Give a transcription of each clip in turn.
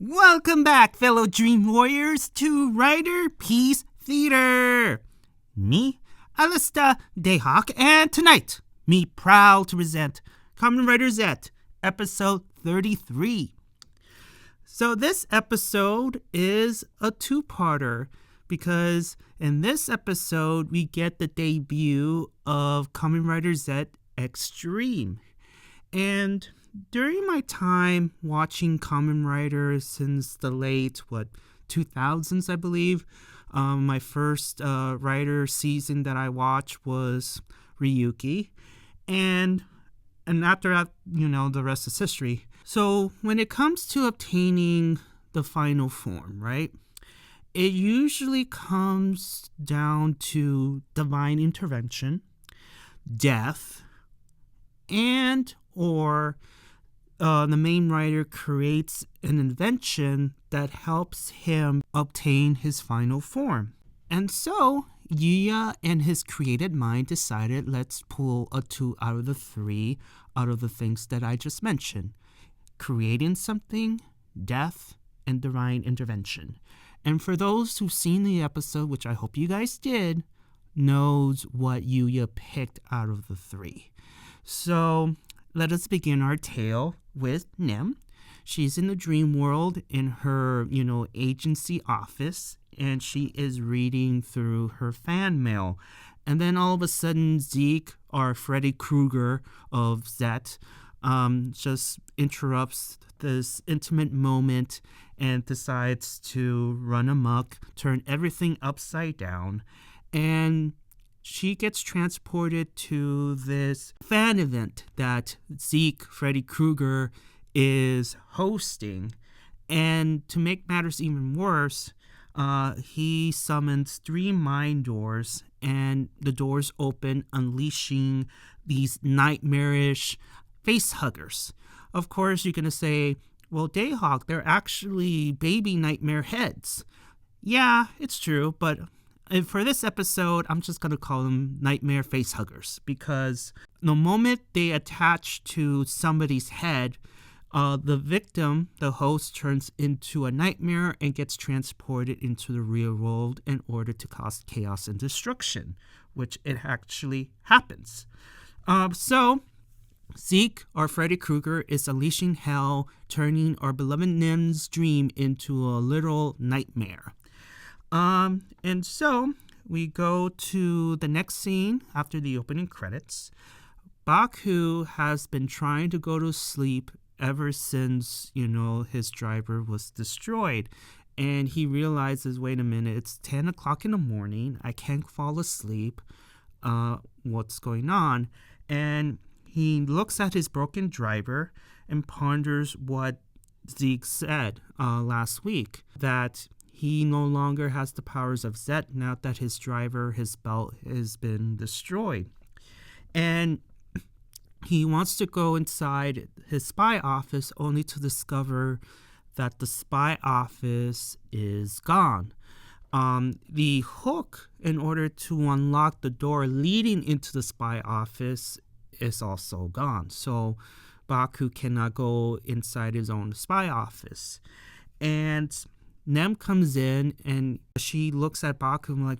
Welcome back, fellow Dream Warriors, to Riderpiece Theater. Me, Alista Dayhawk, and tonight, me proud to present Kamen Rider Zeztz, episode 33. So this episode is a two-parter because in this episode, we get the debut of Kamen Rider Zeztz Extreme. And during my time watching Kamen Rider since the late, 2000s, I believe, my first Rider season that I watched was Ryuki. And after that, the rest is history. So when it comes to obtaining the final form, right, it usually comes down to divine intervention, death, and or the main writer creates an invention that helps him obtain his final form. And so Yuya and his created mind decided, let's pull a 2 out of the 3 out of the things that I just mentioned. Creating something, death, and divine intervention. And for those who've seen the episode, which I hope you guys did, knows what Yuya picked out of the 3. So let us begin our tale with Nem. She's in the dream world in her, agency office, and she is reading through her fan mail. And then all of a sudden, Seig, our Freddy Krueger of Zeztz, just interrupts this intimate moment and decides to run amok, turn everything upside down, and she gets transported to this fan event that Seig, Freddy Krueger, is hosting. And to make matters even worse, he summons 3 mind doors, and the doors open, unleashing these nightmarish face huggers. Of course, you're going to say, well, Dayhawk, they're actually baby nightmare heads. Yeah, it's true, but for this episode, I'm just going to call them nightmare face huggers, because the moment they attach to somebody's head, the victim, the host, turns into a nightmare and gets transported into the real world in order to cause chaos and destruction, which it actually happens. So Seig, our Freddy Krueger, is unleashing hell, turning our beloved Nem's dream into a literal nightmare. And so we go to the next scene after the opening credits. Baku has been trying to go to sleep ever since, his driver was destroyed. And he realizes, wait a minute, it's 10 o'clock in the morning. I can't fall asleep. What's going on? And he looks at his broken driver and ponders what Seig said last week, that he no longer has the powers of Zeztz now that his driver, his belt, has been destroyed. And he wants to go inside his spy office only to discover that the spy office is gone. The hook, in order to unlock the door leading into the spy office, is also gone. So Baku cannot go inside his own spy office. And Nem comes in and she looks at Baku and like,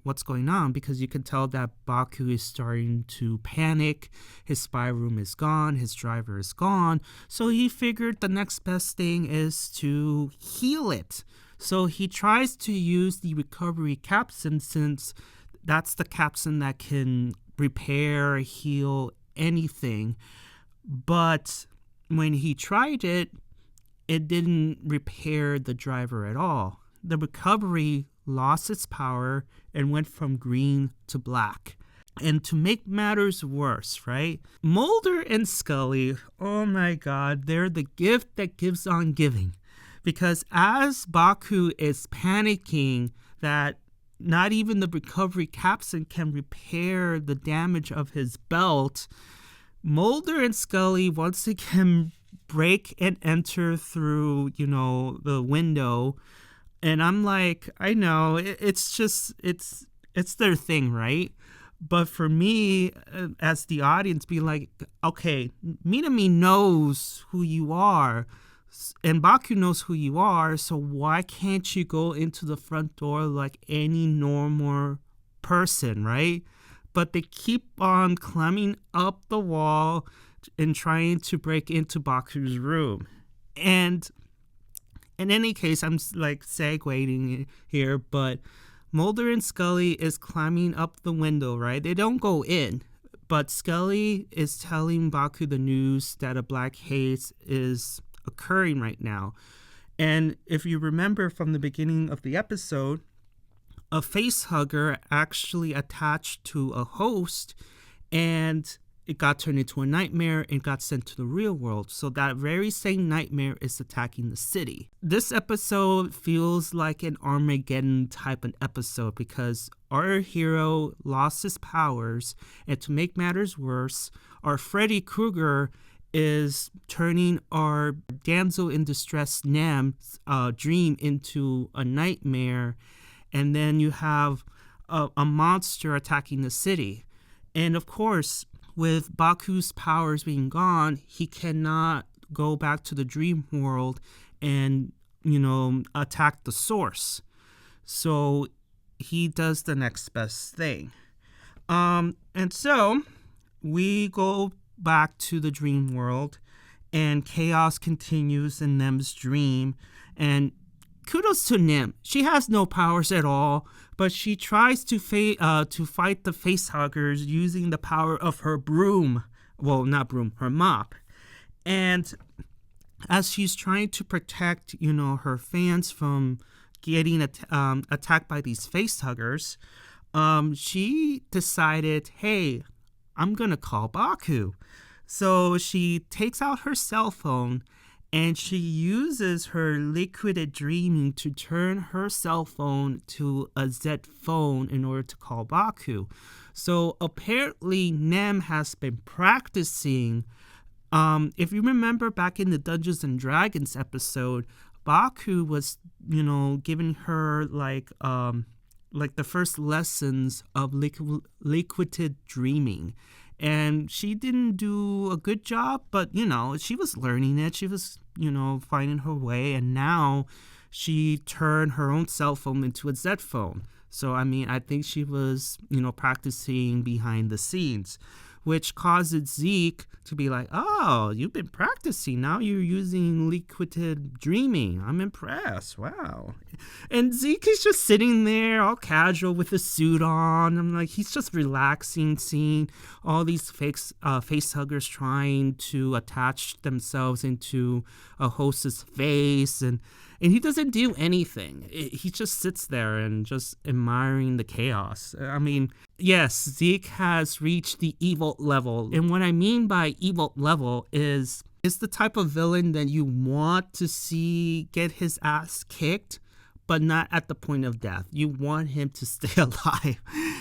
what's going on? Because you can tell that Baku is starting to panic. His spy room is gone. His driver is gone. So he figured the next best thing is to heal it. So he tries to use the recovery capsem, since that's the capsem that can repair, heal anything. But when he tried it, it didn't repair the driver at all. The recovery lost its power and went from green to black. And to make matters worse, right? Mulder and Scully, oh my God, they're the gift that gives on giving. Because as Baku is panicking that not even the recovery capsule can repair the damage of his belt, Mulder and Scully once again break and enter through, the window. And I'm like, I know, it's their thing, right? But for me, as the audience, be like, okay, Minami knows who you are. And Baku knows who you are, so why can't you go into the front door like any normal person, right? But they keep on climbing up the wall and trying to break into Baku's room. And in any case, I'm like segueing here, but Mulder and Scully is climbing up the window, right? They don't go in, but Scully is telling Baku the news that a black haze is occurring right now. And if you remember from the beginning of the episode, a face hugger actually attached to a host, and it got turned into a nightmare and got sent to the real world. So that very same nightmare is attacking the city. This episode feels like an Armageddon type of episode because our hero lost his powers, and to make matters worse, our Freddy Krueger is turning our damsel in distress Nam's dream into a nightmare, and then you have a monster attacking the city. And of course, with Baku's powers being gone, he cannot go back to the dream world and, attack the source. So he does the next best thing. And so we go back to the dream world, and chaos continues in Nem's dream. And kudos to Nem. She has no powers at all, but she tries to fight the facehuggers using the power of her broom. Well, not broom, her mop. And as she's trying to protect, her fans from getting attacked by these facehuggers, she decided, hey, I'm going to call Baku. So she takes out her cell phone and she uses her liquid dreaming to turn her cell phone to a Zeztz phone in order to call Baku. So apparently Nem has been practicing. If you remember back in the Dungeons and Dragons episode, Baku was, giving her like the first lessons of liquid dreaming. And she didn't do a good job, but, she was learning it. She was, finding her way. And now she turned her own cell phone into a Zeztz phone. So, I think she was, practicing behind the scenes, which causes Zeke to be like, oh, you've been practicing. Now you're using liquid dreaming. I'm impressed. Wow. And Zeke is just sitting there all casual with a suit on. I'm like, he's just relaxing, seeing all these face huggers trying to attach themselves into a host's face. And he doesn't do anything. He just sits there and just admiring the chaos. Yes, Zeke has reached the evil level. And what I mean by evil level is the type of villain that you want to see get his ass kicked, but not at the point of death. You want him to stay alive.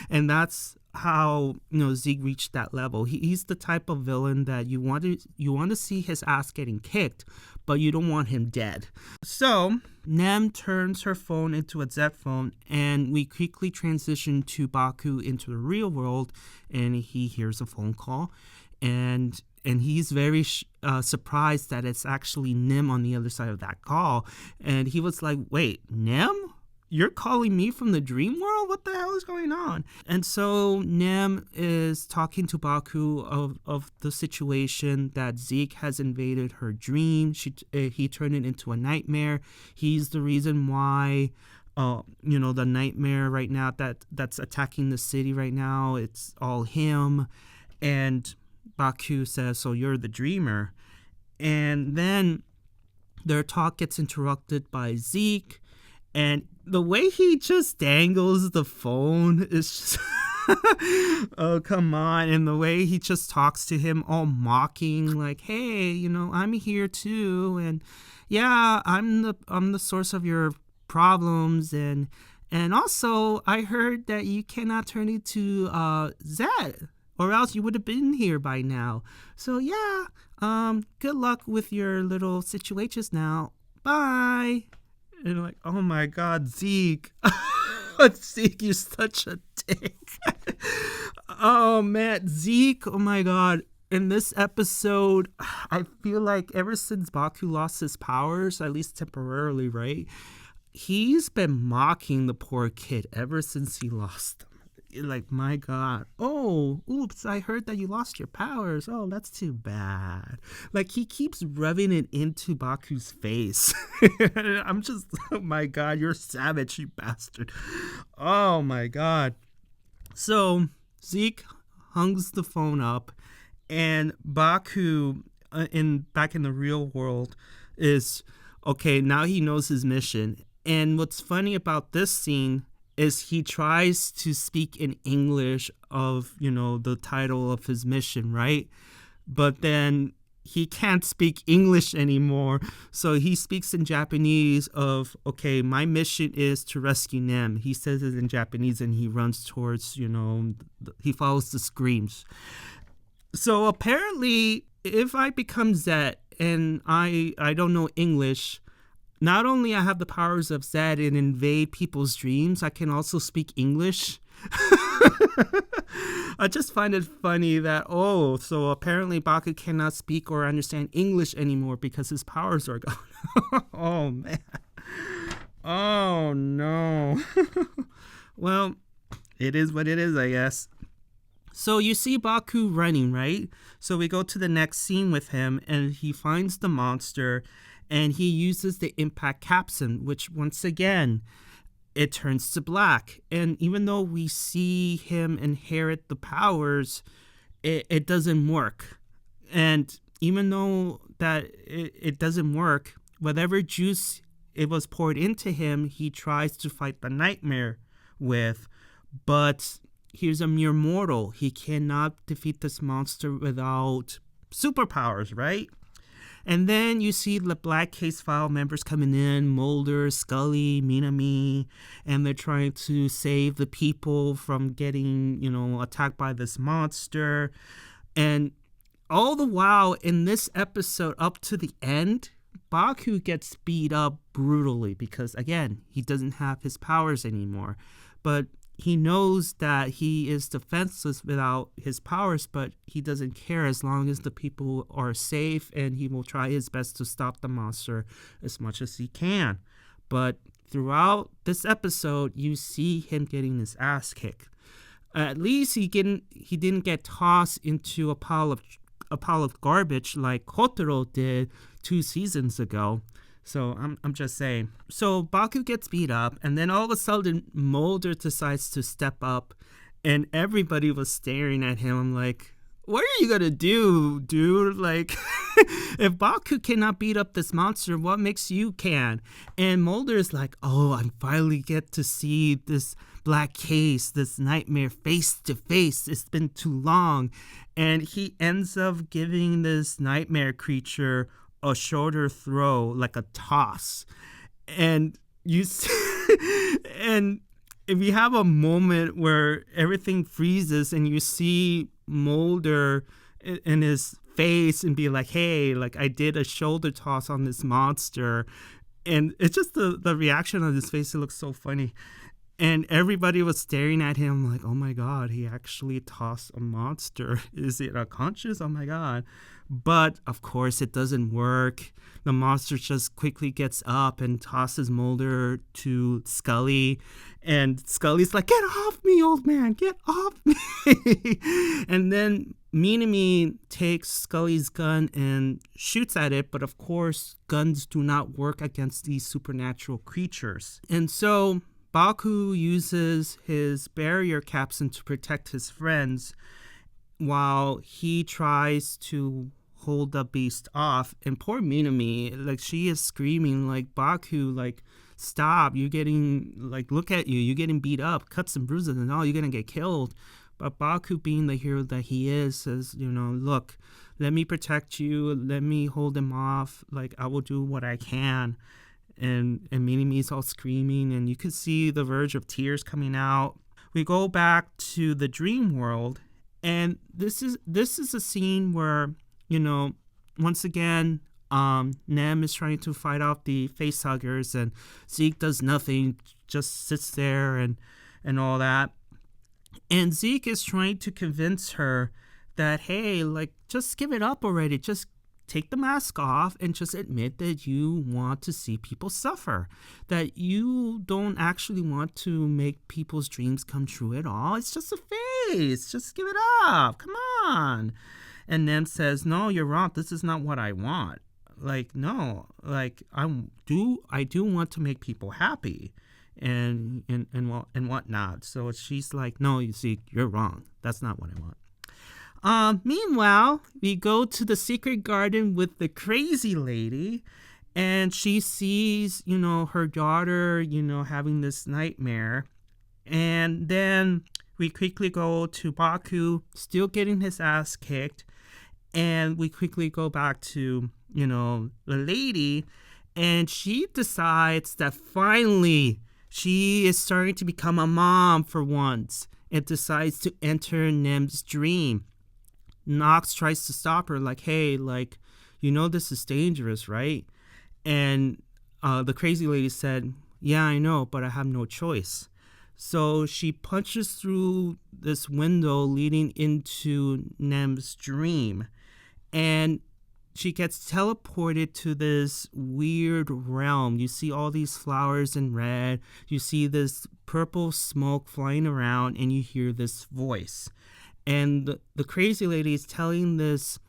And that's how Zeke reached that level. He's the type of villain that you want to see his ass getting kicked, but you don't want him dead. So Nem turns her phone into a Zeztz phone, and we quickly transition to Baku into the real world, and he hears a phone call, and he's very surprised that it's actually Nem on the other side of that call. And he was like, wait, Nem? You're calling me from the dream world? What the hell is going on? And so Nem is talking to Baku of the situation that Zeke has invaded her dream. He turned it into a nightmare. He's the reason why, the nightmare right now that's attacking the city right now, it's all him. And Baku says, so you're the dreamer. And then their talk gets interrupted by Zeke. And the way he just dangles the phone is just, oh, come on. And the way he just talks to him all mocking, like, hey, I'm here too. And yeah, I'm the source of your problems. And also I heard that you cannot turn into Zeztz, or else you would have been here by now. So yeah, good luck with your little situations now. Bye. And like, oh my God, Zeke. Zeke, you're such a dick. Oh man, Zeke, oh my God. in this episode, I feel like ever since Baku lost his powers, at least temporarily, right? He's been mocking the poor kid ever since he lost them. Like, my God. Oh, oops, I heard that you lost your powers. Oh, that's too bad. Like, he keeps rubbing it into Baku's face. I'm just, oh my God, you're savage, you bastard. Oh my God. So, Zeke hangs the phone up, and Baku, back in the real world, is okay. Now he knows his mission. And what's funny about this scene is he tries to speak in English of, the title of his mission, right? But then he can't speak English anymore. So he speaks in Japanese of, okay, my mission is to rescue Nem. He says it in Japanese and he runs towards, he follows the screams. So apparently, if I become Zeztz and I don't know English, not only I have the powers of Zeztz and invade people's dreams, I can also speak English. I just find it funny that, so apparently Baku cannot speak or understand English anymore because his powers are gone. Oh, man. Oh, no. Well, it is what it is, I guess. So you see Baku running, right? So we go to the next scene with him, and he finds the monster, and he uses the impact capsem, which once again, it turns to black. And even though we see him inherit the powers, it doesn't work. And even though that it doesn't work, whatever juice it was poured into him, he tries to fight the nightmare with. But he's a mere mortal. He cannot defeat this monster without superpowers, right? And then you see the Black Case File members coming in, Mulder, Scully, Minami, and they're trying to save the people from getting, attacked by this monster. And all the while in this episode up to the end, Baku gets beat up brutally because, again, he doesn't have his powers anymore. But he knows that he is defenseless without his powers, but he doesn't care as long as the people are safe, and he will try his best to stop the monster as much as he can. But throughout this episode, you see him getting his ass kicked. At least he didn't get tossed into a pile of garbage like Kotaro did 2 seasons ago. So I'm just saying. So Baku gets beat up, and then all of a sudden Mulder decides to step up, and everybody was staring at him. I'm like, what are you gonna do, dude? Like, if Baku cannot beat up this monster, what makes you can? And Mulder is like, I finally get to see this black case, this nightmare face to face. It's been too long. And he ends up giving this nightmare creature a shoulder throw, like a toss. And you see, and we have a moment where everything freezes and you see Mulder in his face and be like, hey, like I did a shoulder toss on this monster. And it's just the reaction on his face, it looks so funny. And everybody was staring at him like, oh my God, he actually tossed a monster. Is it unconscious? Oh my God. But of course it doesn't work. The monster just quickly gets up and tosses Mulder to Scully. And Scully's like, get off me, old man, get off me. And then Minami takes Scully's gun and shoots at it. But of course, guns do not work against these supernatural creatures. And so Baku uses his barrier capsem to protect his friends while he tries to hold the beast off. And poor Minami, like, she is screaming like, Baku, like, stop, you're getting, like, look at you, you're getting beat up, cuts and bruises and all, you're gonna get killed. But Baku, being the hero that he is, says, look, let me protect you, let me hold him off, like, I will do what I can. And Minami's all screaming, and you can see the verge of tears coming out. We go back to the dream world, and this is a scene where, once again, Nem is trying to fight off the facehuggers, and Zeke does nothing, just sits there and all that. And Zeke is trying to convince her that, hey, like, just give it up already. Just take the mask off and just admit that you want to see people suffer, that you don't actually want to make people's dreams come true at all. It's just a phase. Just give it up. Come on. And Nem says, no, you're wrong. This is not what I want. Like, no, like, I do want to make people happy and whatnot. So she's like, no, you see, you're wrong. That's not what I want. Meanwhile, we go to the secret garden with the crazy lady, and she sees, her daughter, having this nightmare. And then we quickly go to Baku, still getting his ass kicked. And we quickly go back to, the lady, and she decides that finally she is starting to become a mom for once and decides to enter Nem's dream. Nox tries to stop her, like, hey, like, this is dangerous, right? And the crazy lady said, yeah, I know, but I have no choice. So she punches through this window leading into Nem's dream, and she gets teleported to this weird realm. You see all these flowers in red, you see this purple smoke flying around, and you hear this voice. And the crazy lady is telling this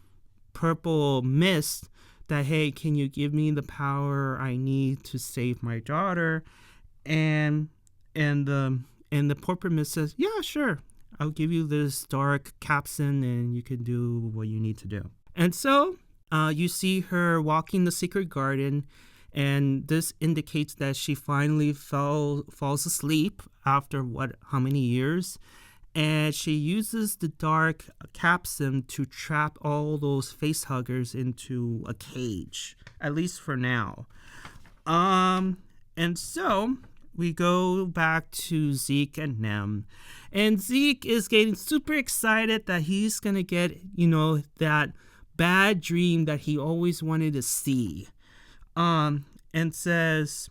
purple mist that, hey, can you give me the power I need to save my daughter? And the purple mist says, yeah, sure. I'll give you this dark capsen and you can do what you need to do. And so you see her walking the secret garden, and this indicates that she finally falls asleep after how many years? And she uses the dark capsem to trap all those face huggers into a cage, at least for now. And so we go back to Zeke and Nem. And Zeke is getting super excited that he's going to get, that bad dream that he always wanted to see. And says,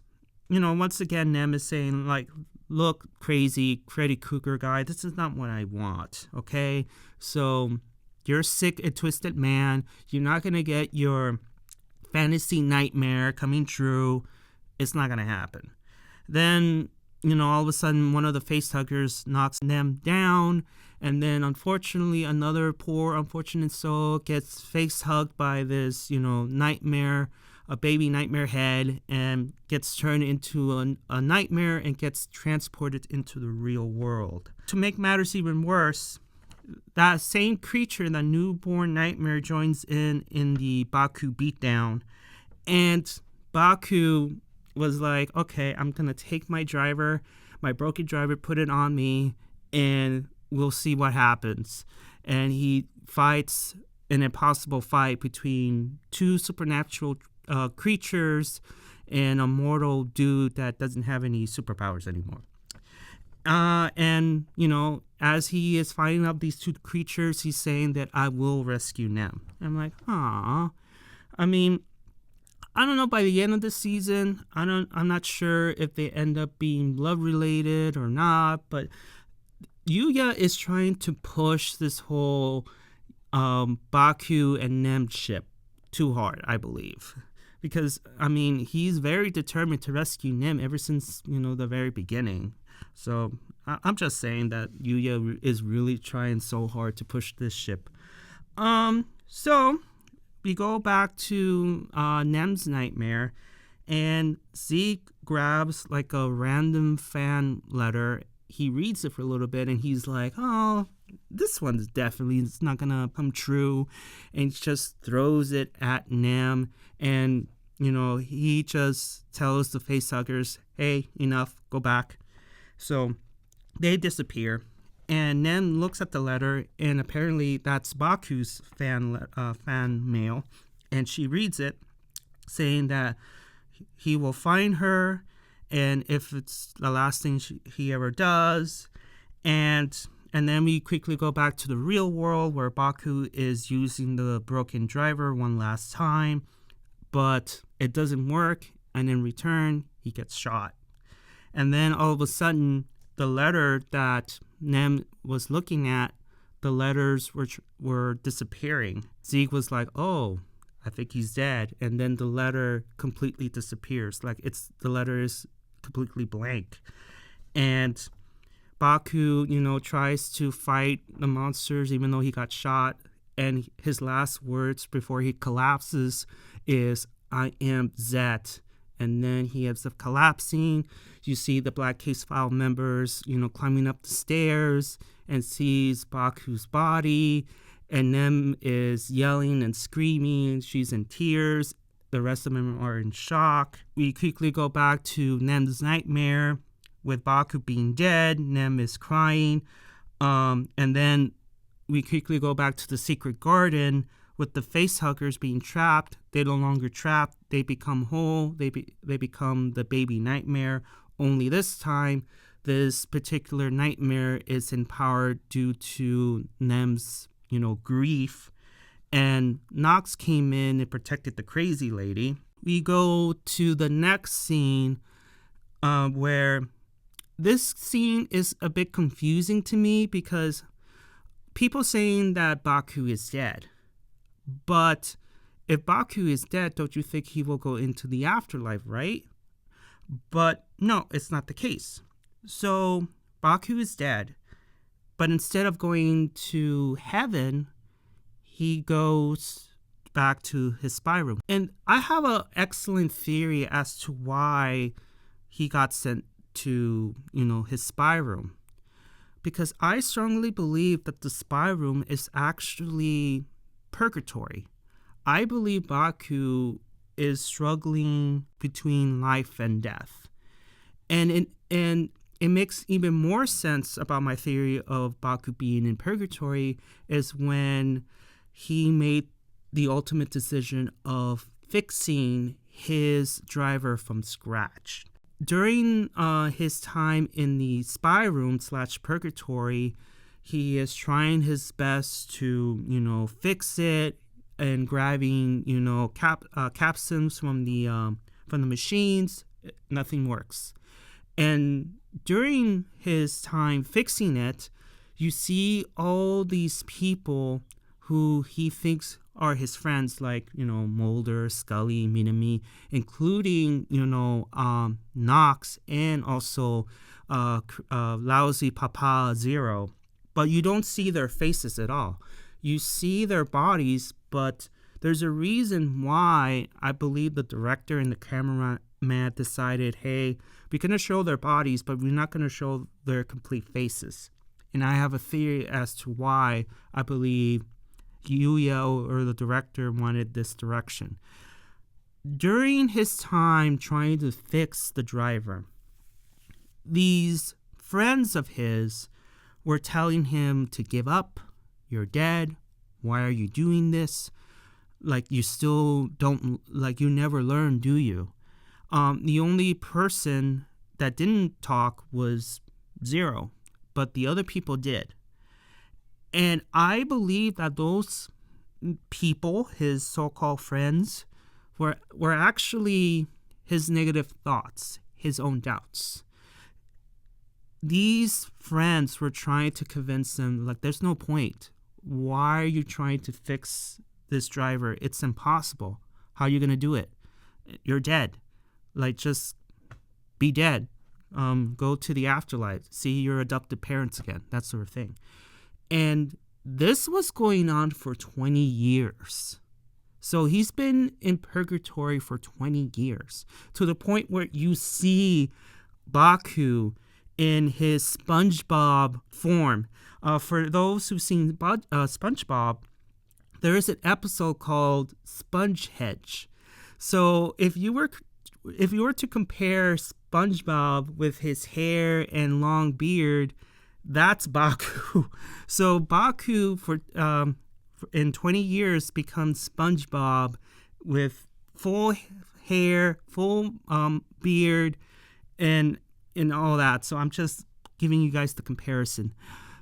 once again, Nem is saying, like, look, crazy Freddy Krueger guy, this is not what I want, okay? So you're a sick and twisted man. You're not going to get your fantasy nightmare coming true. It's not going to happen. Then, all of a sudden, one of the face huggers knocks Nem down, and then, unfortunately, another poor, unfortunate soul gets face hugged by this, nightmare, a baby nightmare head, and gets turned into a nightmare and gets transported into the real world. To make matters even worse, that same creature, the newborn nightmare, joins in the Baku beatdown. And Baku was like, okay, I'm going to take my broken driver, put it on me, and we'll see what happens. And he fights an impossible fight between two supernatural creatures and a mortal dude that doesn't have any superpowers anymore. And, as he is fighting up these two creatures, he's saying that I will rescue Nem. I'm like, aw. I mean, I don't know, by the end of the season, I'm not sure if they end up being love related or not, but Yuya is trying to push this whole Baku and Nem ship too hard, I believe. Because, he's very determined to rescue Nem ever since, the very beginning. So I'm just saying that Yuya is really trying so hard to push this ship. So we go back to Nem's nightmare, and Zeke grabs like a random fan letter. He reads it for a little bit, and he's like, oh, this one's definitely, it's not gonna come true, and just throws it at Nem. And he just tells the facehuggers, hey, enough, go back. So they disappear, and Nem looks at the letter, and apparently that's Baku's fan mail, and she reads it, saying that he will find her, and if it's the last thing he ever does. And then we quickly go back to the real world, where Baku is using the broken driver one last time, but it doesn't work, and in return he gets shot. And then all of a sudden, the letter that Nem was looking at, the letters were disappearing. Seig was like, oh, I think he's dead. And then the letter completely disappears. Like the letter is completely blank. And Baku, tries to fight the monsters even though he got shot. And his last words before he collapses is, I am Zeztz. And then he ends up collapsing. You see the Black Case File members, climbing up the stairs and sees Baku's body. And Nem is yelling and screaming. She's in tears. The rest of them are in shock. We quickly go back to Nem's nightmare with Baku being dead. Nem is crying. And then we quickly go back to the secret garden with the facehuggers being trapped. They're no longer trapped. They become whole. They become the baby nightmare. Only this time, this particular nightmare is empowered due to Nem's, grief. And Nox came in and protected the crazy lady. We go to the next scene where this scene is a bit confusing to me because people saying that Baku is dead. But if Baku is dead, don't you think he will go into the afterlife, right? But no, it's not the case. So Baku is dead, but instead of going to heaven, he goes back to his spy room. And I have an excellent theory as to why he got sent to, his spy room. Because I strongly believe that the spy room is actually purgatory. I believe Baku is struggling between life and death. And it makes even more sense about my theory of Baku being in purgatory is when he made the ultimate decision of fixing his driver from scratch. During his time in the spy room / purgatory, he is trying his best to, fix it and grabbing, capsems from the machines. Nothing works. And during his time fixing it, you see all these people who he thinks are his friends, like, Mulder, Scully, Minami, including, Nox and also lousy Papa Zero. But you don't see their faces at all. You see their bodies, but there's a reason why I believe the director and the cameraman decided, hey, we're going to show their bodies, but we're not going to show their complete faces. And I have a theory as to why I believe Yuya or the director wanted this direction. During his time trying to fix the driver, these friends of his were telling him to give up. You're dead. Why are you doing this? Like, you still don't, like, you never learn, do you? The only person that didn't talk was Zero, but the other people did. And I believe that those people, his so-called friends, were actually his negative thoughts, his own doubts. These friends were trying to convince him, like, there's no point. Why are you trying to fix this driver? It's impossible. How are you going to do it? You're dead. Like, just be dead. Go to the afterlife. See your adopted parents again. That sort of thing. And this was going on for 20 years. So he's been in purgatory for 20 years, to the point where you see Baku in his SpongeBob form. For those who've seen SpongeBob, there is an episode called Sponge Hedge. So if you were to compare SpongeBob with his hair and long beard, that's Baku. So Baku in 20 years becomes SpongeBob with full hair, full beard, and all that. So I'm just giving you guys the comparison.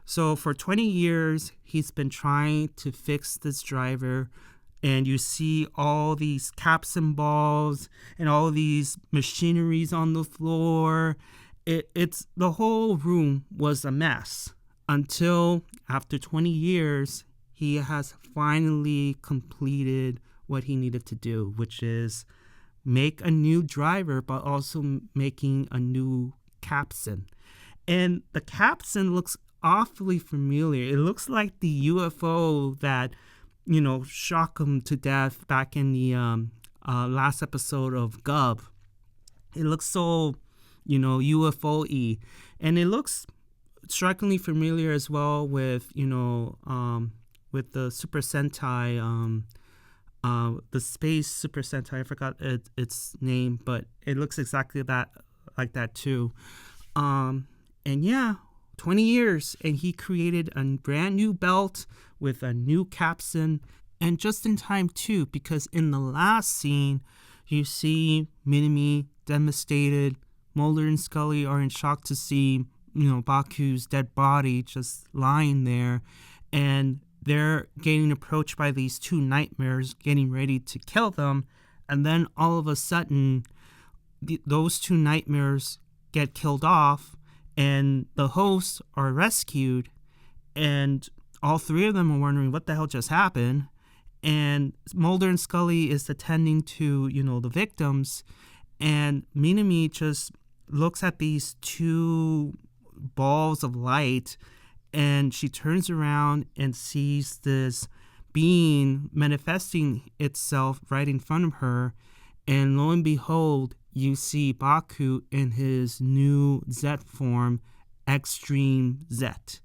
So for 20 years, he's been trying to fix this driver. And you see all these capsem balls and all these machineries on the floor. It's the whole room was a mess. until after 20 years, he has finally completed what he needed to do, which is make a new driver, but also making a new capsen. And the capsen looks awfully familiar. It looks like the UFO that, shocked him to death back in the last episode of Gub. It looks so, UFO-y. And it looks strikingly familiar as well with, with the Super Sentai, the Space Super Sentai. I forgot its name, but it looks exactly like that too. And yeah, 20 years, and he created a brand new belt with a new capsen, and just in time too, because in the last scene, you see Minami devastated. Mulder and Scully are in shock to see, Baku's dead body just lying there, and they're getting approached by these two nightmares, getting ready to kill them, and then all of a sudden, those two nightmares get killed off, and the hosts are rescued, and all three of them are wondering what the hell just happened. And Mulder and Scully is attending to, the victims, and Minami just looks at these two balls of light, and she turns around and sees this being manifesting itself right in front of her, and lo and behold, you see Baku in his new Zeztz form, Extreme Zeztz.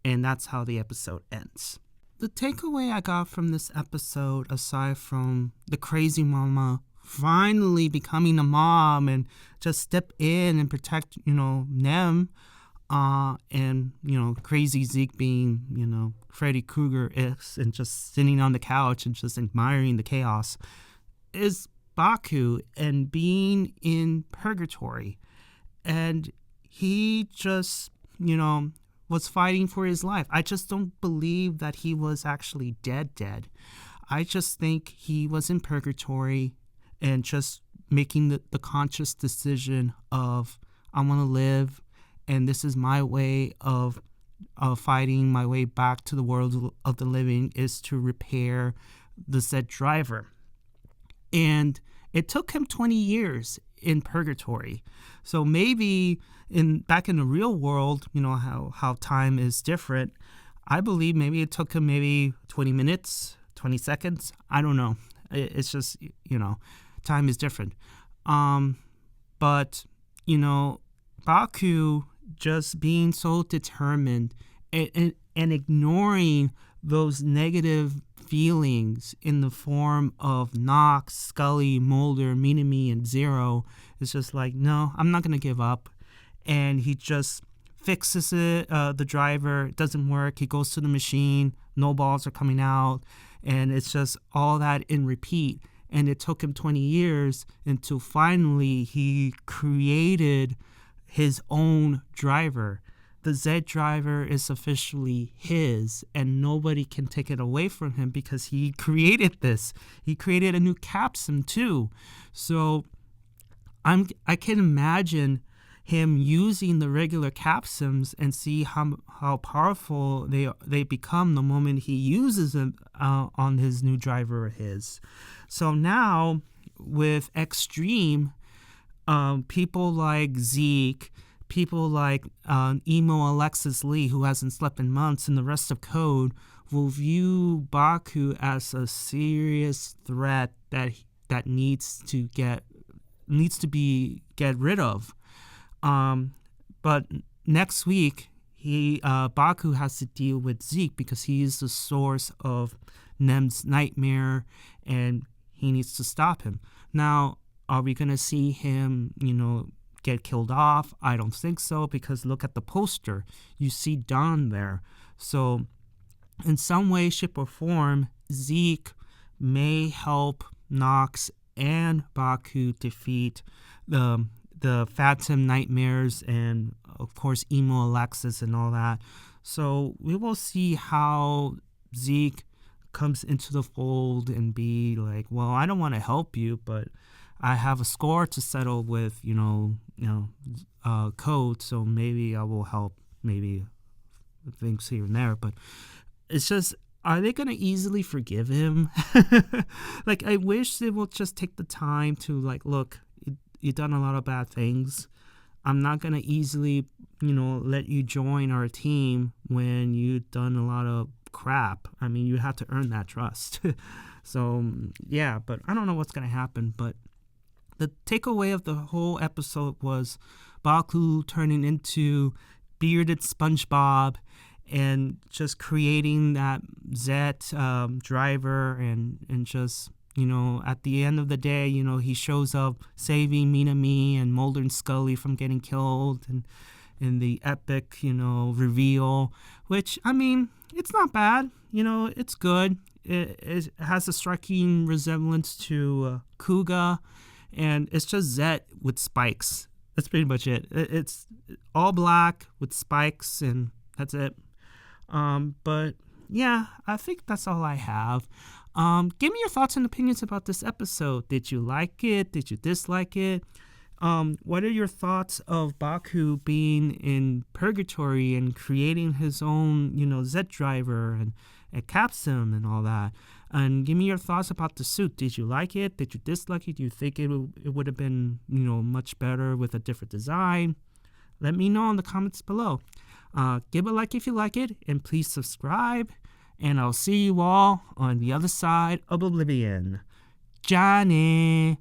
And that's how the episode ends. The takeaway I got from this episode, aside from the crazy mama finally becoming a mom and just step in and protect, Nem, and, crazy Zeke being, Freddy Krueger is and just sitting on the couch and just admiring the chaos, is Baku and being in purgatory. And he just, was fighting for his life. I just don't believe that he was actually dead. I just think he was in purgatory and just making the conscious decision of, I want to live, and this is my way of fighting my way back to the world of the living, is to repair the Zeztz Driver. And it took him 20 years in purgatory. So maybe back in the real world, how time is different, I believe maybe it took him maybe 20 minutes, 20 seconds. I don't know. It's just, time is different. But, Baku just being so determined and ignoring those negative feelings in the form of Nox, Scully, Mulder, Minami, and Zero is just like, no, I'm not going to give up. And he just fixes it, the driver. It doesn't work. He goes to the machine. No balls are coming out. And it's just all that in repeat. And it took him 20 years until finally he created his own driver. The Zeztz Driver is officially his, and nobody can take it away from him because he created this. He created a new capsem too. So I can imagine him using the regular capsems and see how powerful they become the moment he uses them on his new driver of his. So now with Extreme, people like Zeke, people like emo Alexis Lee, who hasn't slept in months, and the rest of Code will view Baku as a serious threat that needs to be get rid of. But next week, Baku has to deal with Zeke because he is the source of Nem's nightmare, and he needs to stop him. Now, are we gonna see him, get killed off? I don't think so, because look at the poster. You see Don there. So in some way, shape, or form, Zeke may help Nox and Baku defeat the Phantom Nightmares and, of course, Emo Alexis and all that. So we will see how Zeke comes into the fold and be like, well, I don't want to help you, but I have a score to settle with, Code, so maybe I will help maybe things here and there, but it's just, are they going to easily forgive him? Like, I wish they will just take the time to, like, look, you've done a lot of bad things. I'm not going to easily, let you join our team when you've done a lot of crap. I mean, you have to earn that trust. So, yeah, but I don't know what's going to happen. But the takeaway of the whole episode was Baku turning into bearded SpongeBob and just creating that Zeztz Driver and just, at the end of the day, he shows up saving Minami and Mulder and Scully from getting killed and in the epic, reveal, which, I mean, it's not bad. It's good. It has a striking resemblance to Kuga, and it's just Zeztz with spikes. That's pretty much it. It's all black with spikes, and that's it. But yeah, I think that's all I have. Give me your thoughts and opinions about this episode. Did you like it? Did you dislike it? What are your thoughts of Baku being in purgatory and creating his own, Zeztz Driver and capsem and all that? And give me your thoughts about the suit. Did you like it? Did you dislike it? Do you think it would have been, much better with a different design? Let me know in the comments below. Give a like if you like it, and please subscribe. And I'll see you all on the other side of Oblivion. Johnny.